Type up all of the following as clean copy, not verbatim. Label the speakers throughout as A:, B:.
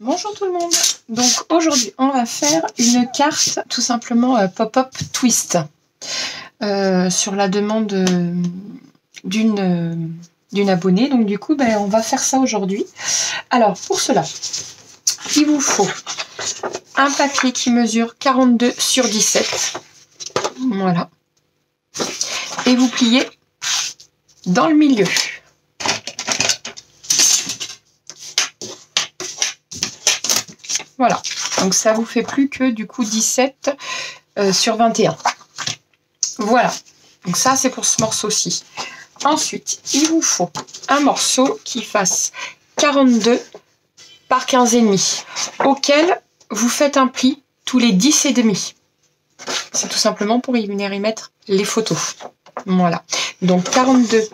A: Bonjour tout le monde. Donc aujourd'hui on va faire une carte tout simplement pop-up twist sur la demande d'une abonnée. Donc du coup on va faire ça aujourd'hui. Alors pour cela il vous faut un papier qui mesure 42 sur 17. Voilà. Et vous pliez dans le milieu. Voilà, donc ça vous fait plus que du coup 17 sur 21. Voilà, donc ça c'est pour ce morceau-ci. Ensuite, il vous faut un morceau qui fasse 42 par 15,5, auquel vous faites un pli tous les 10,5. C'est tout simplement pour y venir y mettre les photos. Voilà, donc 42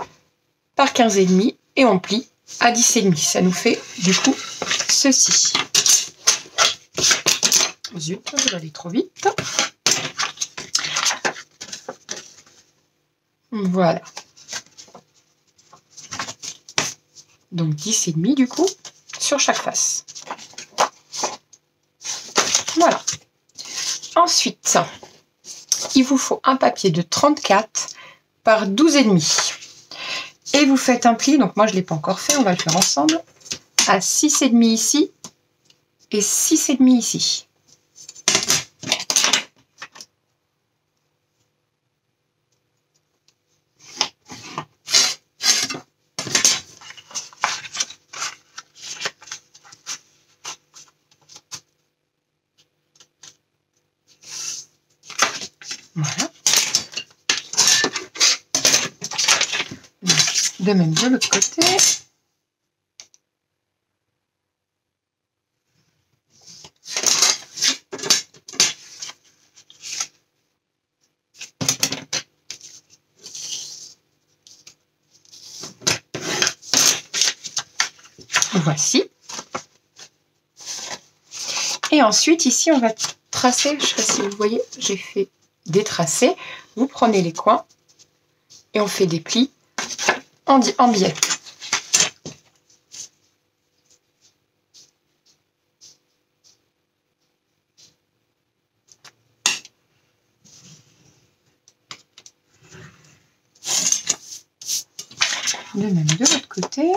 A: par 15,5 et on plie à 10,5. Ça nous fait du coup ceci. Zut, je vais aller trop vite. Voilà. Donc 10,5 du coup sur chaque face. Voilà. Ensuite, il vous faut un papier de 34 par 12,5. Et vous faites un pli, donc moi je ne l'ai pas encore fait, on va le faire ensemble, à 6,5 ici et 6,5 ici. Voilà. De même de l'autre côté. Voici. Et ensuite, ici, on va tracer. Je ne sais pas si vous voyez, j'ai fait des tracés. Vous prenez les coins et on fait des plis en biais. De même de l'autre côté.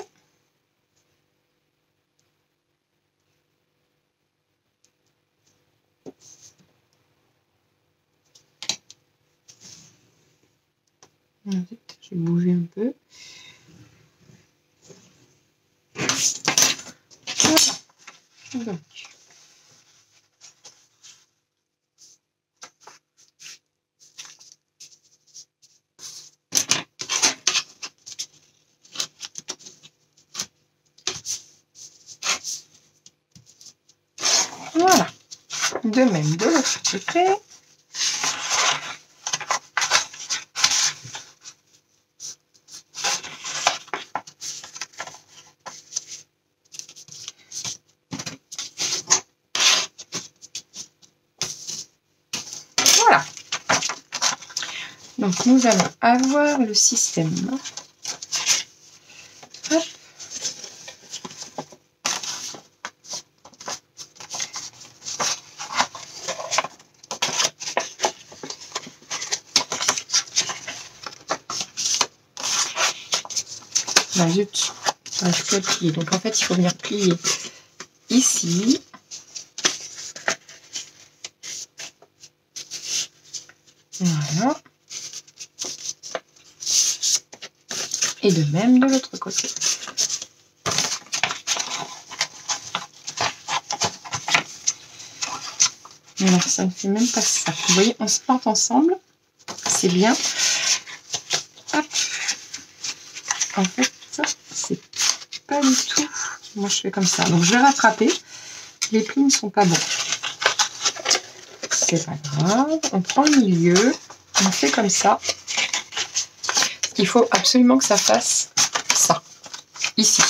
A: J'ai bougé un peu. Voilà. Donc. Voilà. De même de l'autre côté. Voilà. Donc nous allons avoir le système. Hop. Ben zut, je peux plier. Donc en fait, il faut venir plier ici. Voilà. Et de même de l'autre côté. Alors ça ne fait même pas ça. Vous voyez, on se porte ensemble. C'est bien. Hop. En fait, ça, c'est pas du tout. Moi, je fais comme ça. Donc, je vais rattraper. Les plis ne sont pas bons. C'est pas grave. On prend le milieu. On fait comme ça. Il faut absolument que ça fasse ça. Ici.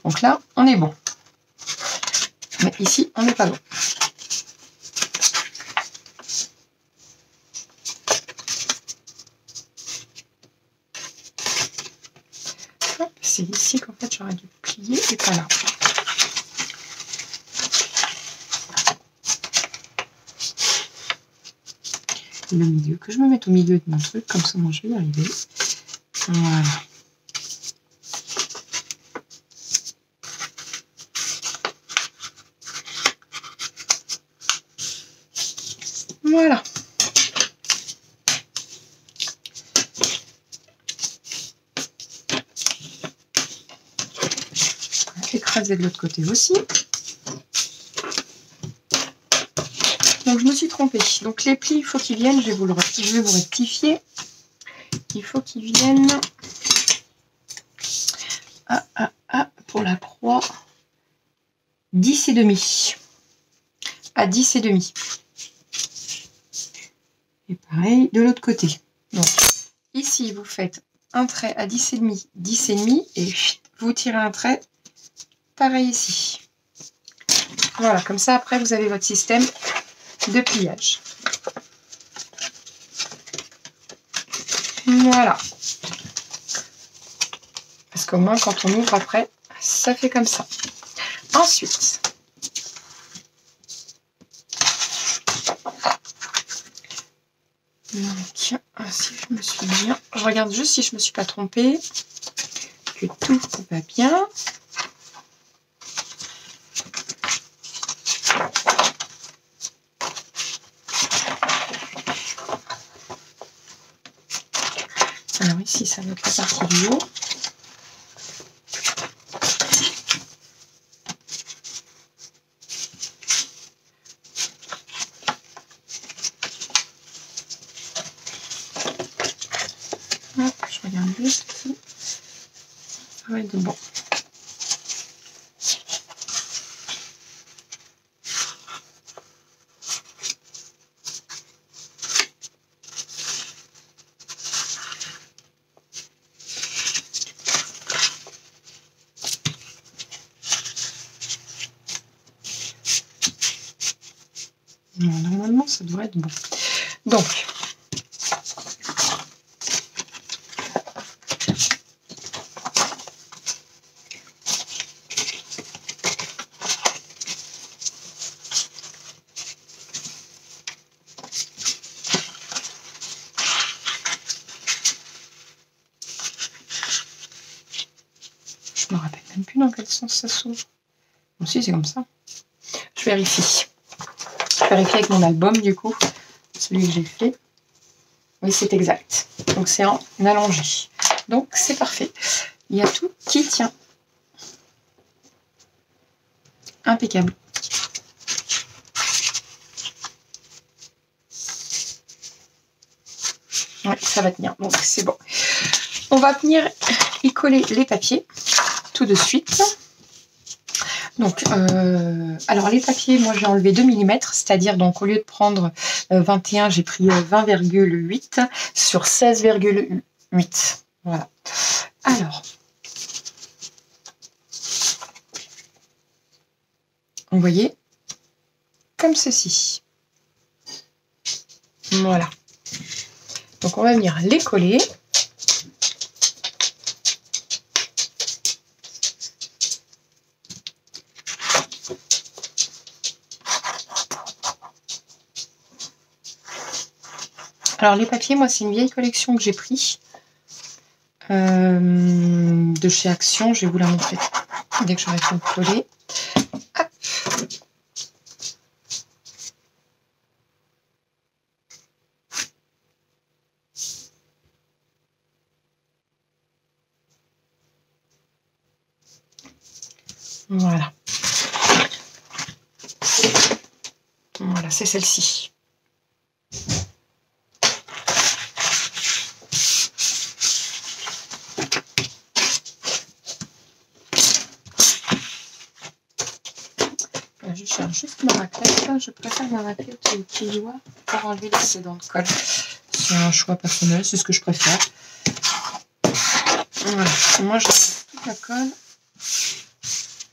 A: Donc là, on est bon. Mais ici, on n'est pas bon. C'est ici qu'en fait j'aurais dû plier et pas là. le milieu, que je me mette au milieu de mon truc, comme ça moi je vais y arriver. Voilà. Voilà. Écraser de l'autre côté aussi. Donc je me suis trompée. Donc les plis, il faut qu'ils viennent, je vais vous rectifier. Il faut qu'ils viennent pour la croix 10,5. À 10,5. Et pareil de l'autre côté. Donc ici vous faites un trait à 10,5, 10,5 et vous tirez un trait pareil ici. Voilà, comme ça après vous avez votre système de pliage. Voilà. Parce qu'au moins quand on ouvre après, ça fait comme ça. Ensuite, donc, si je me suis bien, je regarde juste si je me suis pas trompée, que tout va bien. Alors ici, ça va être la partie du haut. Je regarde juste si ça va être bon. Normalement, ça devrait être bon. Donc, je me rappelle même plus dans quel sens ça s'ouvre. Bon, si, c'est comme ça. Je vérifie. Je vérifie avec mon album, du coup, celui que j'ai fait. Oui, c'est exact. Donc, c'est en allongé. Donc, c'est parfait. Il y a tout qui tient. Impeccable. Oui, ça va tenir. Donc, c'est bon. On va venir y coller les papiers tout de suite. Donc, alors les papiers, moi j'ai enlevé 2 mm, c'est-à-dire donc au lieu de prendre 21, j'ai pris 20,8 sur 16,8. Voilà. Alors, vous voyez, comme ceci. Voilà. Donc on va venir les coller. Alors les papiers, moi c'est une vieille collection que j'ai pris de chez Action. Je vais vous la montrer dès que j'aurai tout collé. Hop. Voilà. Voilà, c'est celle-ci. Je cherche juste ma raclette. Je préfère ma raclette au petit doigt pour enlever l'excédent de colle. C'est un choix personnel, c'est ce que je préfère. Voilà. Moi, je toute la colle.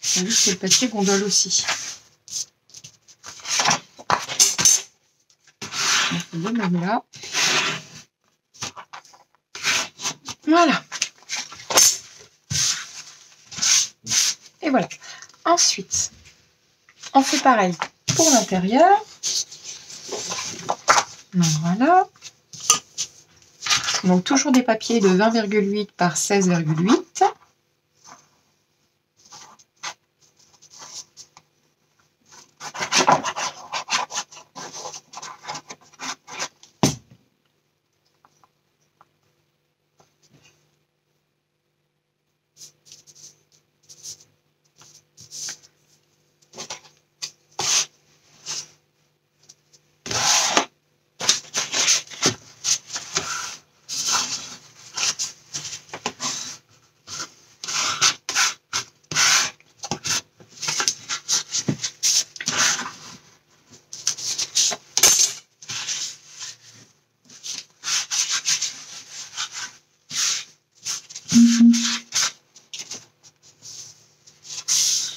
A: J'ai vu que le papier gondole aussi. Donc, le même là. Voilà. Et voilà. Ensuite, on fait pareil pour l'intérieur. Donc voilà. Donc toujours des papiers de 20,8 par 16,8.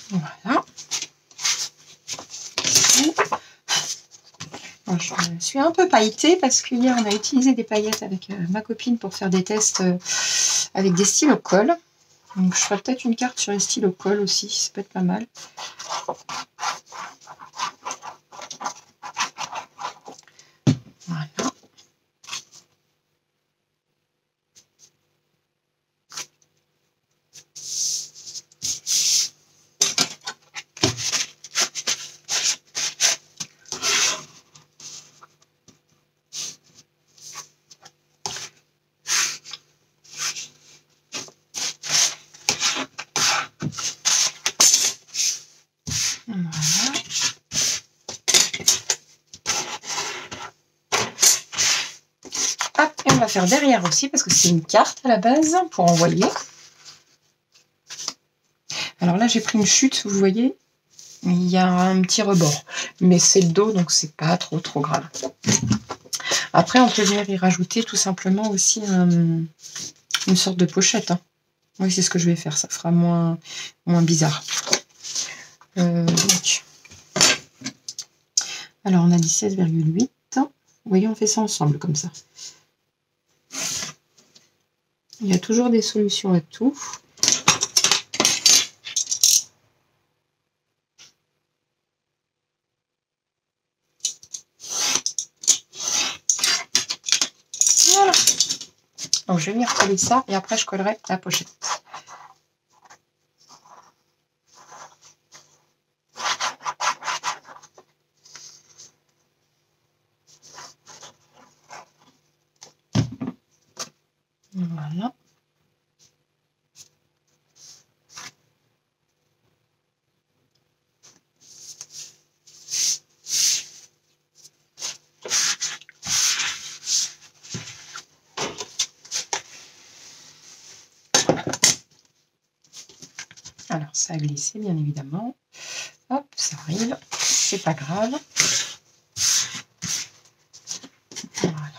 A: Voilà. Bon, je suis un peu pailletée parce qu'hier on a utilisé des paillettes avec ma copine pour faire des tests avec des stylos colle. Donc je ferai peut-être une carte sur les stylos colle aussi, ça peut être pas mal. Voilà. Voilà. Hop, et on va faire derrière aussi parce que c'est une carte à la base pour envoyer. Alors là j'ai pris une chute, vous voyez, il y a un petit rebord, mais c'est le dos donc c'est pas trop grave. Après on peut venir y rajouter tout simplement aussi une sorte de pochette. Hein. Oui, c'est ce que je vais faire, ça fera moins bizarre. Donc. Alors on a dit 16,8. Vous voyez, on fait ça ensemble comme ça. Il y a toujours des solutions à tout. Voilà. Donc je vais venir coller ça et après je collerai la pochette. Voilà. Alors ça a glissé bien évidemment. Hop, ça arrive, c'est pas grave. Voilà.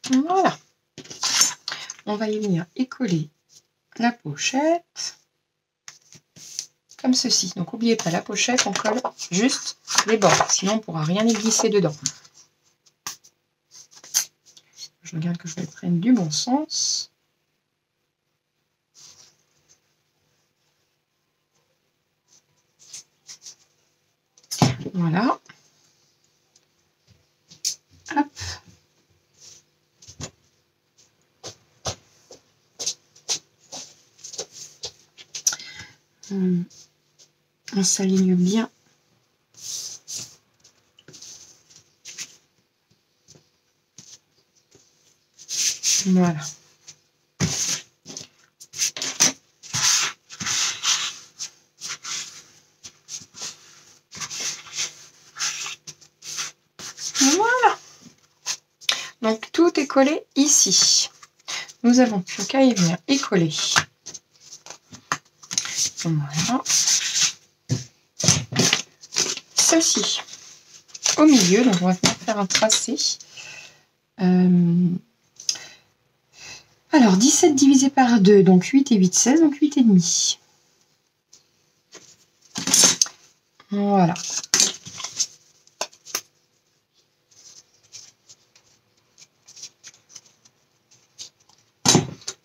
A: Voilà. On va y venir écoller la pochette comme ceci. Donc n'oubliez pas, la pochette, on colle juste les bords, sinon on ne pourra rien y glisser dedans. Je regarde que je le prenne du bon sens. Voilà. Hop. On s'aligne bien. Voilà. Voilà. Donc tout est collé ici. Nous avons plus qu'à y venir et coller. Voilà. Ceci au milieu, donc on va venir faire un tracé. Alors 17 divisé par 2, donc 8 et 8, 16, donc 8 et demi. Voilà.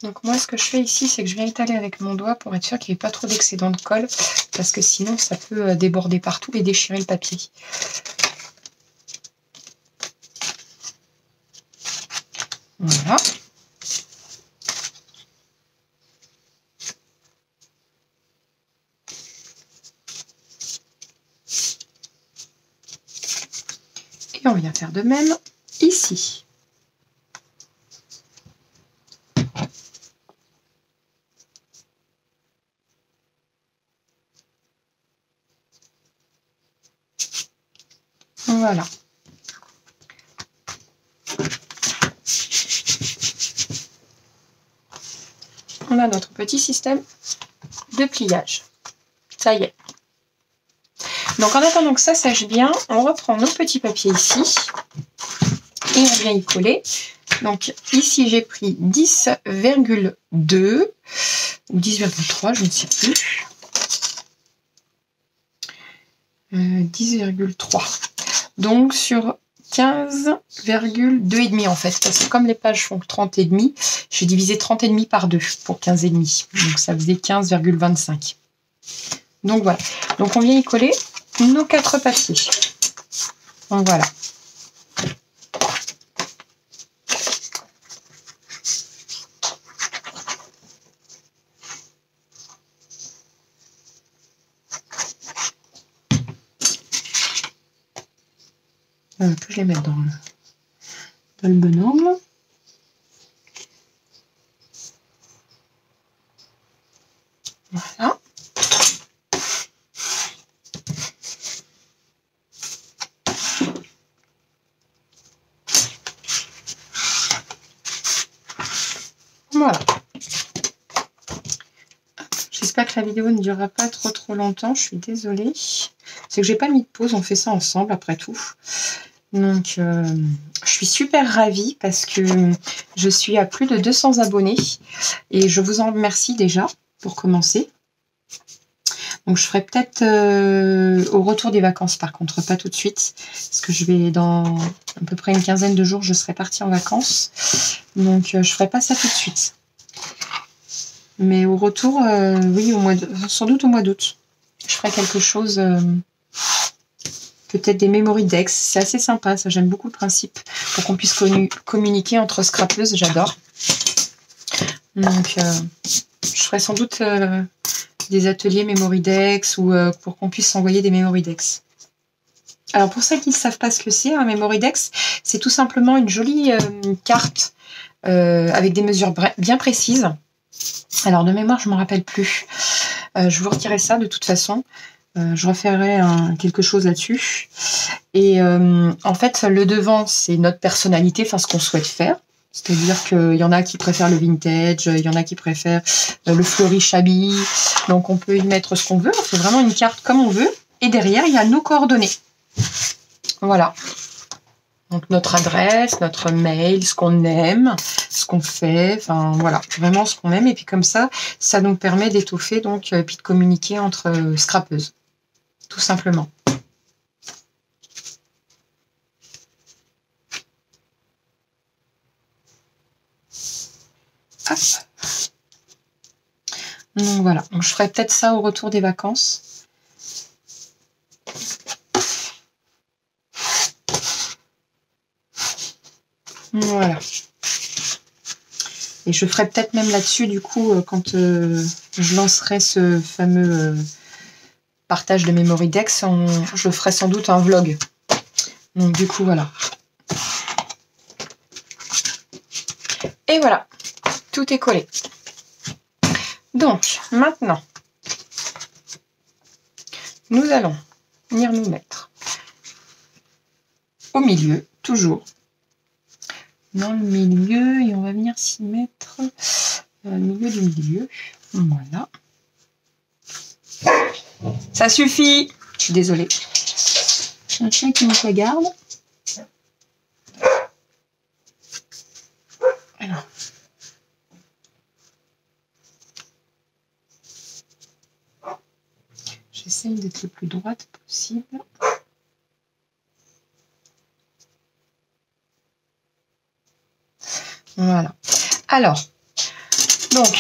A: Donc moi, ce que je fais ici, c'est que je viens étaler avec mon doigt pour être sûr qu'il n'y ait pas trop d'excédent de colle, parce que sinon, ça peut déborder partout et déchirer le papier. Voilà. Et on vient faire de même ici. Voilà. On a notre petit système de pliage. Ça y est. Donc en attendant que ça sèche bien, on reprend nos petits papiers ici et on vient y coller. Donc ici j'ai pris 10,2 ou 10,3, je ne sais plus. 10,3. Donc sur 15,2,5 en fait, parce que comme les pages font 30 et demi, j'ai divisé 30 et demi par 2 pour 15 et demi. Donc ça faisait 15,25. Donc voilà. Donc on vient y coller nos 4 papiers. Donc voilà. Que je les mette dans le bon angle. Voilà. Voilà. J'espère que la vidéo ne durera pas trop longtemps. Je suis désolée. C'est que j'ai pas mis de pause. On fait ça ensemble après tout. Donc, je suis super ravie parce que je suis à plus de 200 abonnés. Et je vous en remercie déjà pour commencer. Donc, je ferai peut-être au retour des vacances, par contre, pas tout de suite. Parce que je vais dans à peu près une quinzaine de jours, je serai partie en vacances. Donc, je ferai pas ça tout de suite. Mais au retour, oui, sans doute au mois d'août. Je ferai quelque chose, peut-être des Mémoridex. C'est assez sympa, ça, j'aime beaucoup le principe. Pour qu'on puisse communiquer entre scrapeuses, j'adore. Donc, je ferai sans doute des ateliers Mémoridex ou pour qu'on puisse s'envoyer des Mémoridex. Alors, pour celles qui ne savent pas ce que c'est, un Mémoridex, c'est tout simplement une jolie carte avec des mesures bien précises. Alors, de mémoire, je ne me rappelle plus. Je vous retirerai ça de toute façon. Je referai quelque chose là-dessus. Et en fait, le devant, c'est notre personnalité, enfin ce qu'on souhaite faire. C'est-à-dire qu'il y en a qui préfèrent le vintage, il y en a qui préfèrent le fleuri shabby. Donc, on peut y mettre ce qu'on veut. On fait vraiment une carte comme on veut. Et derrière, il y a nos coordonnées. Voilà. Donc, notre adresse, notre mail, ce qu'on aime, ce qu'on fait. Enfin, voilà. Vraiment ce qu'on aime. Et puis, comme ça, ça nous permet d'étoffer, donc, puis de communiquer entre scrapeuses. Tout simplement. Hop. Donc voilà, donc, je ferai peut-être ça au retour des vacances. Voilà. Et je ferai peut-être même là-dessus, du coup, quand je lancerai ce fameux partage de Mémoridex, je ferai sans doute un vlog. Donc du coup, voilà. Et voilà, tout est collé. Donc, maintenant, nous allons venir nous mettre au milieu, toujours. Dans le milieu, et on va venir s'y mettre dans le milieu du milieu. Voilà. Ça suffit. Je suis désolée. J'ai un chien qui me regarde. Alors. J'essaye d'être le plus droite possible. Voilà. Alors, Donc,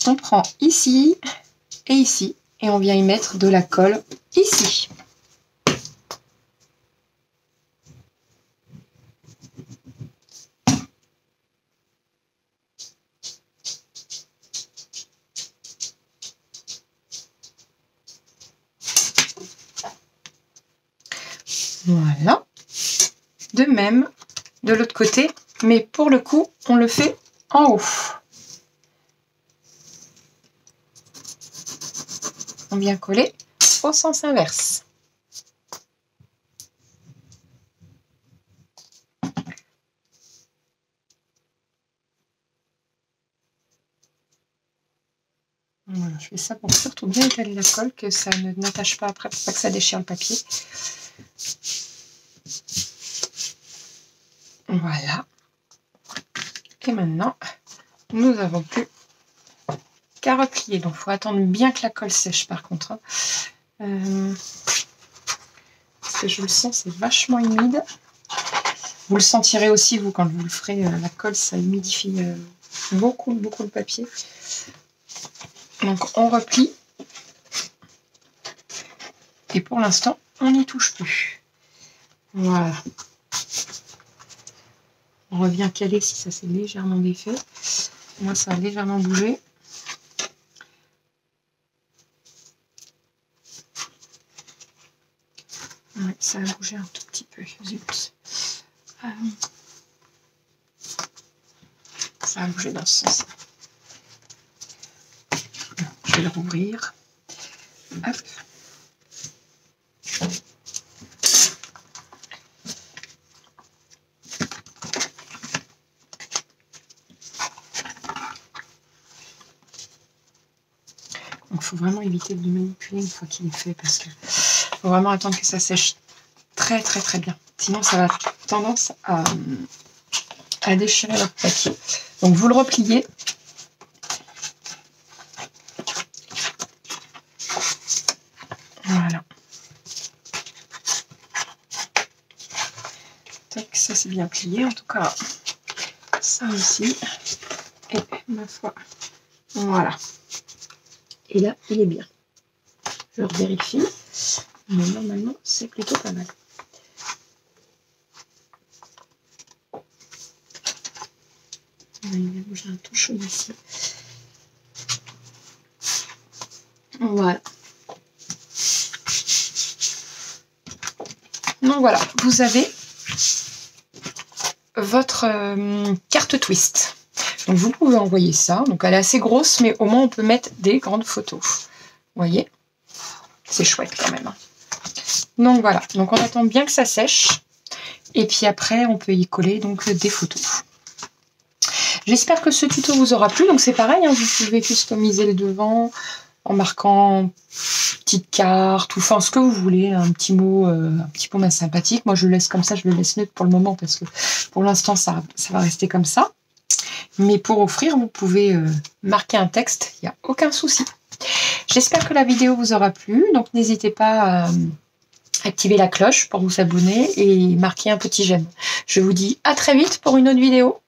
A: on prend ici et ici, et on vient y mettre de la colle ici. Voilà. De même, de l'autre côté, mais pour le coup, on le fait en haut. On vient coller au sens inverse. Voilà, je fais ça pour surtout bien étaler la colle, que ça ne n'attache pas après, pour pas que ça déchire le papier. Voilà. Et maintenant, nous n'avons plus qu'à replier. Donc, il faut attendre bien que la colle sèche par contre. Parce que je le sens, c'est vachement humide. Vous le sentirez aussi, vous, quand vous le ferez. La colle, ça humidifie beaucoup le papier. Donc, on replie. Et pour l'instant, on n'y touche plus. Voilà. On revient caler si ça s'est légèrement défait. Moi, ça a légèrement bougé. Ouais, ça a bougé un tout petit peu. Zut. Ça a bougé dans ce sens. Je vais le rouvrir. Hop. Donc, il faut vraiment éviter de le manipuler une fois qu'il est fait, parce que faut vraiment attendre que ça sèche très bien. Sinon, ça va tendance à déchirer votre papier. Donc, vous le repliez. Voilà. Tac, ça c'est bien plié. En tout cas, ça aussi. Et ma foi, voilà. Et là, il est bien. Je vérifie. Mais normalement, c'est plutôt pas mal. J'ai un tout chaud ici. Voilà. Donc voilà, vous avez votre carte twist. Donc vous pouvez envoyer ça. Donc elle est assez grosse, mais au moins on peut mettre des grandes photos. Vous voyez? C'est chouette quand même. Donc voilà, donc on attend bien que ça sèche. Et puis après, on peut y coller donc des photos. J'espère que ce tuto vous aura plu. Donc c'est pareil, hein, vous pouvez customiser le devant en marquant petite carte ou enfin ce que vous voulez, un petit mot sympathique. Moi je le laisse comme ça, je le laisse neutre pour le moment parce que pour l'instant ça va rester comme ça. Mais pour offrir, vous pouvez marquer un texte, il n'y a aucun souci. J'espère que la vidéo vous aura plu. Donc n'hésitez pas à activer la cloche pour vous abonner et marquer un petit j'aime. Je vous dis à très vite pour une autre vidéo.